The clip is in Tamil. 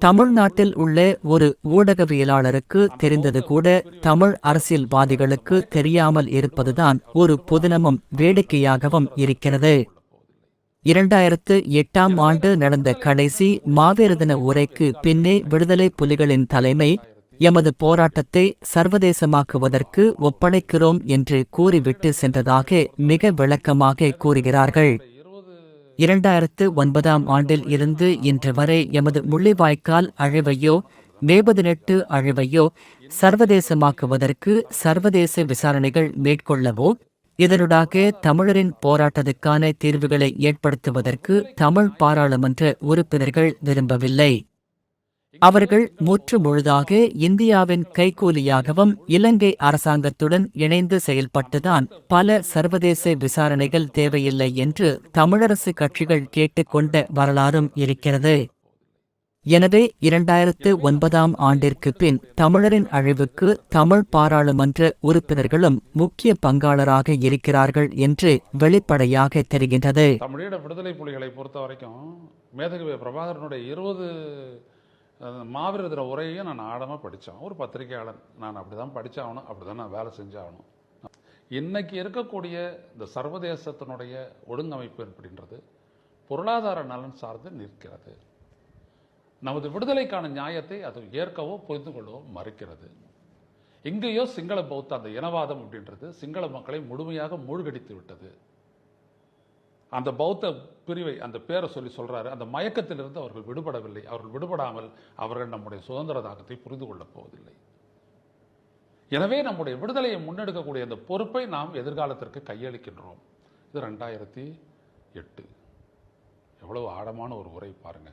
தமிழ்நாட்டில் உள்ள ஒரு ஊடகவியலாளருக்கு தெரிந்தது கூட தமிழ் அரசியல்வாதிகளுக்கு தெரியாமல் இருப்பதுதான் ஒரு புதினமும் வேடிக்கையாகவும் இருக்கிறது. 2008ஆம் ஆண்டு நடந்த கடைசி மாவீர தின உரைக்கு பின்னே விடுதலை புலிகளின் தலைமை எமது போராட்டத்தை சர்வதேசமாக்குவதற்கு ஒப்படைக்கிறோம் என்று கூறிவிட்டு சென்றதாக மிக விளக்கமாக கூறுகிறார்கள். 2009ஆம் ஆண்டில் இருந்து இன்று வரை எமது முள்ளிவாய்க்கால் அழிவையோ வேபதினெட்டு அழிவையோ சர்வதேசமாக்குவதற்கு சர்வதேச விசாரணைகள் மேற்கொள்ளவோ இதனூடாக தமிழரின் போராட்டத்துக்கான தீர்வுகளை ஏற்படுத்துவதற்கு தமிழ் பாராளுமன்ற உறுப்பினர்கள் விரும்பவில்லை. அவர்கள் முற்று முழுதாக இந்தியாவின் கைக்கூலியாகவும் இலங்கை அரசாங்கத்துடன் இணைந்து செயல்பட்டுதான் பல சர்வதேச விசாரணைகள் தேவையில்லை என்று தமிழரசு கட்சிகள் கேட்டுக்கொண்ட வரலாறும் இருக்கிறது. எனவே 2009ஆம் ஆண்டிற்கு பின் தமிழரின் அழிவுக்கு தமிழ் பாராளுமன்ற உறுப்பினர்களும் முக்கிய பங்காளராக இருக்கிறார்கள் என்று வெளிப்படையாக தெரிகின்றது. தமிழீழ விடுதலை புலிகளை பொறுத்த வரைக்கும் மேதகவி பிரபாகரனுடைய 20 மாவீர தின உரையையும் நான் ஆழமாக படித்தேன். ஒரு பத்திரிகையாளன் நான் அப்படி தான் படித்தாகணும், அப்படி தான் நான் வேலை செஞ்சாகணும். இன்னைக்கு இருக்கக்கூடிய இந்த சர்வதேசத்தினுடைய ஒழுங்கமைப்பு அப்படின்றது பொருளாதார நலன் சார்ந்து நிற்கிறது. நமது விடுதலைக்கான நியாயத்தை அது ஏற்கவோ புரிந்து கொள்ளவோ மறுக்கிறது. எங்கேயோ சிங்கள பௌத்த அந்த இனவாதம் அப்படின்றது சிங்கள மக்களை முழுமையாக மூழ்கடித்து விட்டது. அந்த பௌத்த பிரிவை அந்த பேரை சொல்றாரு. அந்த மயக்கத்திலிருந்து அவர்கள் விடுபடவில்லை. அவர்கள் விடுபடாமல் அவர்கள் நம்முடைய சுதந்திர தாகத்தை புரிந்து கொள்ளப் போவதில்லை. எனவே நம்முடைய விடுதலையை முன்னெடுக்கக்கூடிய அந்த பொறுப்பை நாம் எதிர்காலத்திற்கு கையளிக்கின்றோம். இது 2008. எவ்வளவு ஆழமான ஒரு உரை பாருங்க.